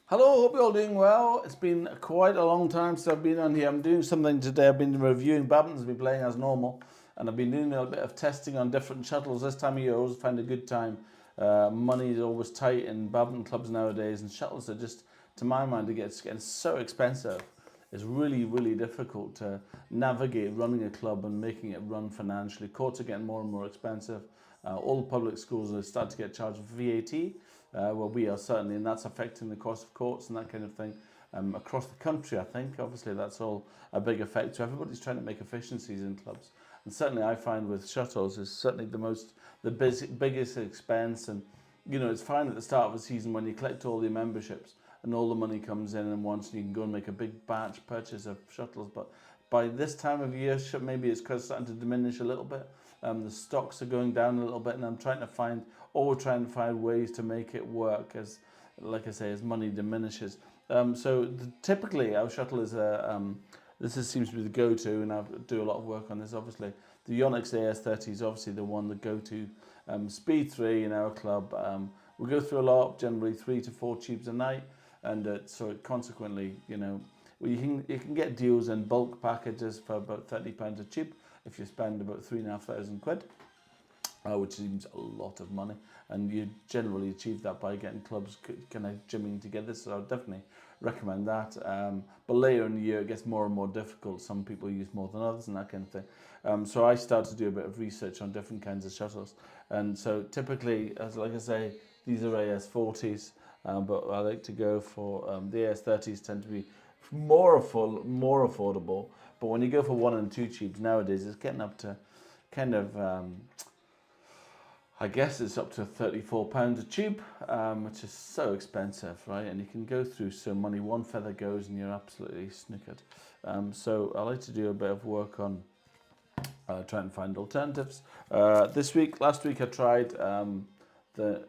Hello, hope you're all doing well. It's been quite a long time since I've been on here. I'm doing something today. I've been reviewing badminton, I've been playing as normal, and I've been doing a bit of testing on different shuttles. This time of year, I always find a good time. Money is always tight in badminton clubs nowadays, and shuttles are just, to my mind, it's getting so expensive. It's really, really difficult to navigate running a club and making it run financially. Courts are getting more and more expensive. All the public schools are starting to get charged with VAT. Well, we are certainly, and that's affecting the cost of courts and that kind of thing across the country, I think. Obviously, that's all a big effect. So everybody's trying to make efficiencies in clubs. And certainly I find with shuttles is certainly the biggest expense. And, you know, it's fine at the start of the season when you collect all your memberships and all the money comes in and once you can go and make a big batch purchase of shuttles. But by this time of year, maybe it's starting to diminish a little bit. The stocks are going down a little bit, and we're trying to find ways to make it work as, like I say, as money diminishes. Typically our shuttle is seems to be the go-to, and I do a lot of work on this. Obviously, the Yonex AS30 is obviously the one, the go-to. Speed 3 in our club. We go through a lot, generally 3 to 4 tubes a night, and so consequently, you know, you can get deals in bulk packages for about £30 a tube if you spend about £3,500, which seems a lot of money, and you generally achieve that by getting clubs kind of gymming together. So I would definitely recommend that. But later in the year, it gets more and more difficult. Some people use more than others and that kind of thing. So I started to do a bit of research on different kinds of shuttles, and so typically, like I say, these are AS40s, but I like to go for the AS30s. Tend to be more affordable. But when you go for 1 and 2 tubes nowadays, it's getting up to kind of I guess it's up to £34 a tube, which is so expensive, right? And you can go through so many. One feather goes and you're absolutely snookered. So I like to do a bit of work on trying to find alternatives. Last week I tried the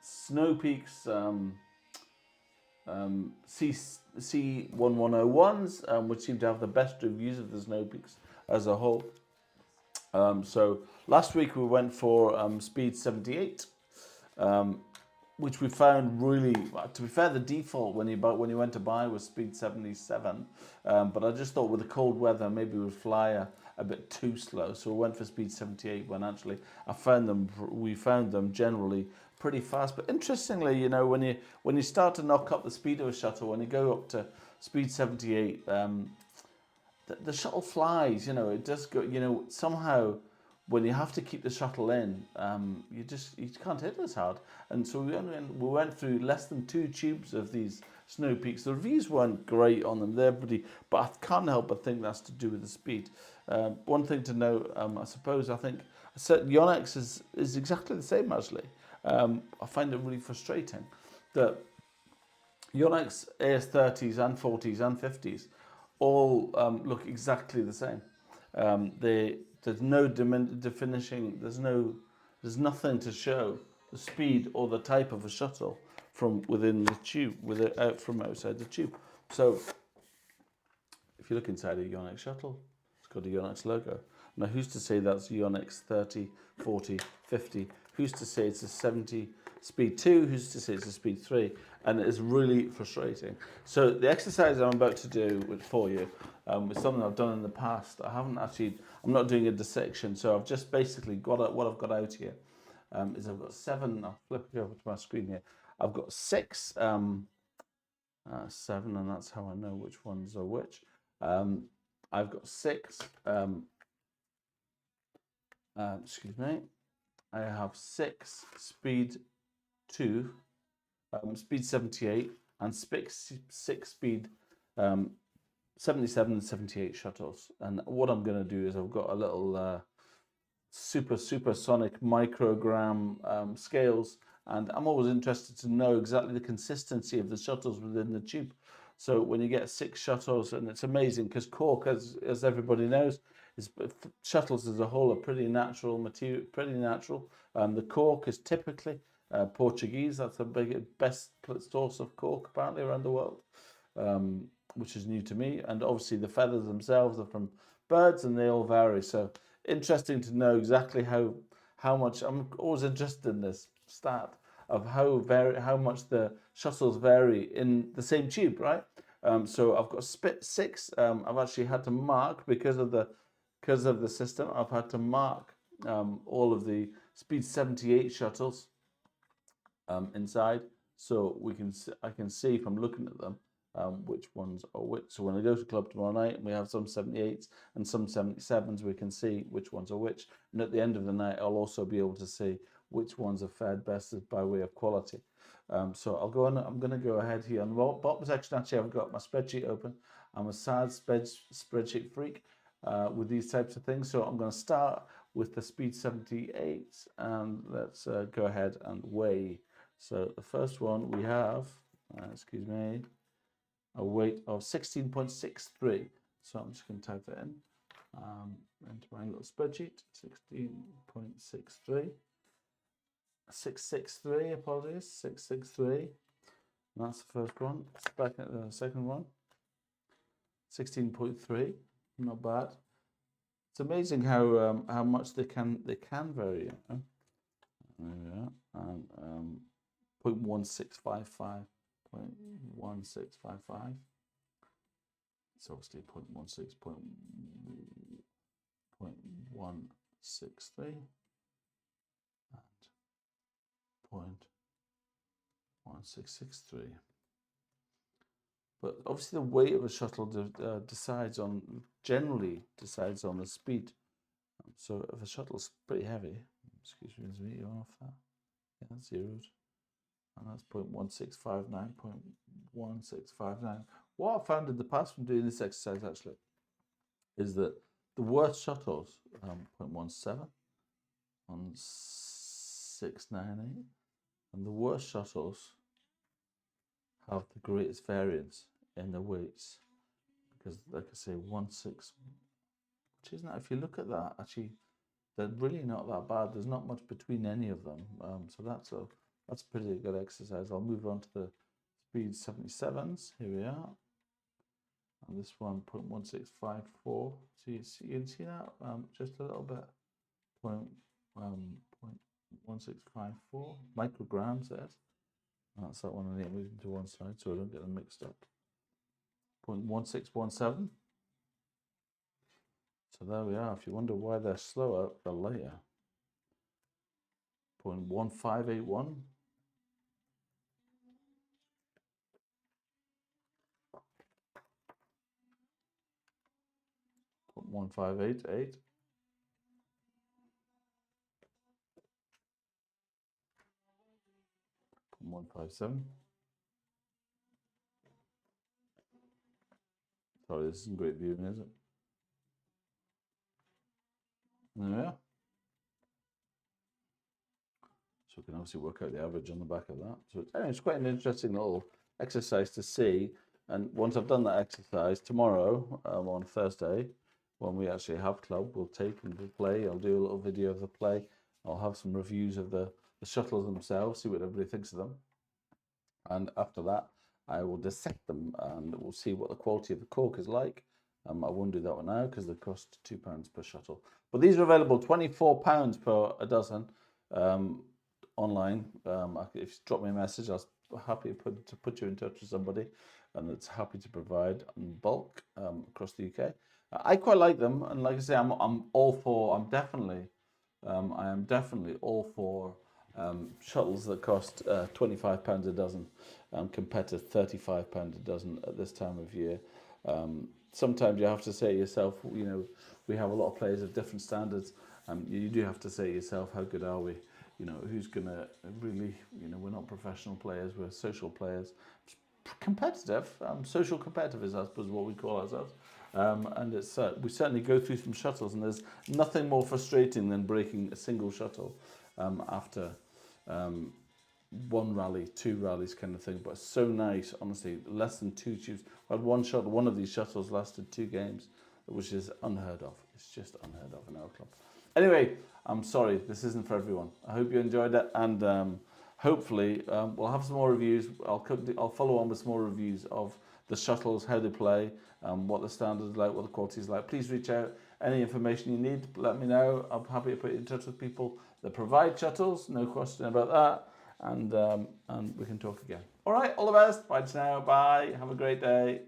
Snowpeaks C1101s, which seem to have the best reviews of the Snowpeaks as a whole. So last week we went for Speed 78, which we found really, to be fair, the default when you went to buy was Speed 77, but I just thought with the cold weather maybe it would fly a bit too slow, so we went for Speed 78 when actually we found them generally pretty fast. But interestingly, you know, when you start to knock up the speed of a shuttle, when you go up to Speed 78, the shuttle flies, you know, it does go, you know, somehow when you have to keep the shuttle in, you can't hit as hard. And so we went through less than 2 tubes of these Snowpeaks. The reviews weren't great on them, but I can't help but think that's to do with the speed. One thing to note, I think Yonex is exactly the same actually. I find it really frustrating that Yonex AS30s and 40s and 50s all look exactly the same. There's no definition. There's nothing to show the speed or the type of a shuttle from within the tube, from outside the tube. So if you look inside a Yonex shuttle, it's got a Yonex logo. Now, who's to say that's Yonex 30, 40, 50? Who's to say it's a 70 Speed 2? Who's to say it's a Speed 3? And it is really frustrating. So the exercise I'm about to do for you is something I've done in the past. I'm not doing a dissection, so I've just basically got what I've got out here. Is I've got 7, I'll flip it over to my screen here. I've got 6, 7, and that's how I know which ones are which. I've got 6, excuse me, I have 6 Speed 2, Speed 78, and 6 Speed 77 and 78 shuttles. And what I'm going to do is I've got a little supersonic microgram scales, and I'm always interested to know exactly the consistency of the shuttles within the tube. So when you get 6 shuttles, and it's amazing because cork, as everybody knows, shuttles as a whole are pretty natural material, the cork is typically Portuguese. That's the best source of cork apparently around the world, which is new to me. And obviously the feathers themselves are from birds, and they all vary. So interesting to know exactly how much. I'm always interested in this stat. of how much the shuttles vary in the same tube, right? So I've got six. I've actually had to mark because of the system. I've had to mark all of the Speed 78 shuttles inside, so I can see from looking at them which ones are which. So when I go to club tomorrow night and we have some 78s and some 77s, we can see which ones are which. And at the end of the night, I'll also be able to see which ones are fared best by way of quality. So I'll go on. I'm going to go ahead here on the bottom section. Actually, I've got my spreadsheet open. I'm a sad spreadsheet freak with these types of things. So I'm going to start with the Speed 78, and let's go ahead and weigh. So the first one we have, excuse me, a weight of 16.63. So I'm just going to type that in into my little spreadsheet. 16.63. 663, apologies, 663. That's the first one. The second one, 16.3. Not bad. It's amazing how much they can vary. You know? There we are. And 0.1655. 0.1655. It's obviously 0.16, 0.163. And 0.1663. But obviously the weight of a shuttle generally decides on the speed. So if a shuttle's pretty heavy, excuse me, you're off that. Yeah, that's zeroed. And that's 0.1659, 0.1659. What I found in the past from doing this exercise actually is that the worst shuttles, 0.17, 1698, and the worst shuttles have the greatest variance in the weights, because like I say, 16, which isn't, if you look at that, actually they're really not that bad. There's not much between any of them, so that's a pretty good exercise. I'll move on to the Speed 77s. Here we are, and this one 0.1654. So you can see that just a little bit, 0.1654 micrograms there. That's that one. I need to move them to one side so I don't get them mixed up. 0.1617. So there we are. If you wonder why they're slower, they're lighter. 0.1581. 0.1588. 0.157. Sorry, this isn't great viewing, is it? There we are. So we can obviously work out the average on the back of that. So anyway, it's quite an interesting little exercise to see. And once I've done that exercise, tomorrow on Thursday, when we actually have club, we'll take and we'll play. I'll do a little video of the play. I'll have some reviews of the shuttles themselves, see what everybody thinks of them. And after that, I will dissect them and we'll see what the quality of the cork is like. I won't do that one now because they cost £2 per shuttle. But these are available £24 per a dozen online. If you drop me a message, I'll be happy to put you in touch with somebody, and it's happy to provide in bulk across the UK. I quite like them, and like I say, I'm all for. I am definitely all for shuttles that cost £25 a dozen compared to £35 a dozen at this time of year. Sometimes you have to say to yourself, you know, we have a lot of players of different standards. You do have to say to yourself, how good are we? You know, who's going to really, you know, we're not professional players, we're social players. Competitive, social competitive is, I suppose, what we call ourselves. And it's we certainly go through some shuttles, and there's nothing more frustrating than breaking a single shuttle after one rally, two rallies kind of thing. But it's so nice, honestly, less than two tubes. I had one shuttle, one of these shuttles lasted 2 games, which is unheard of. It's just unheard of in our club. Anyway, I'm sorry, this isn't for everyone. I hope you enjoyed it, and hopefully we'll have some more reviews. I'll follow on with some more reviews of the shuttles, how they play, what the standards like, what the quality is like. Please reach out. Any information you need, let me know. I'm happy to put you in touch with people that provide shuttles, no question about that. and we can talk again. All right, all the best. Bye for now. Bye. Have a great day.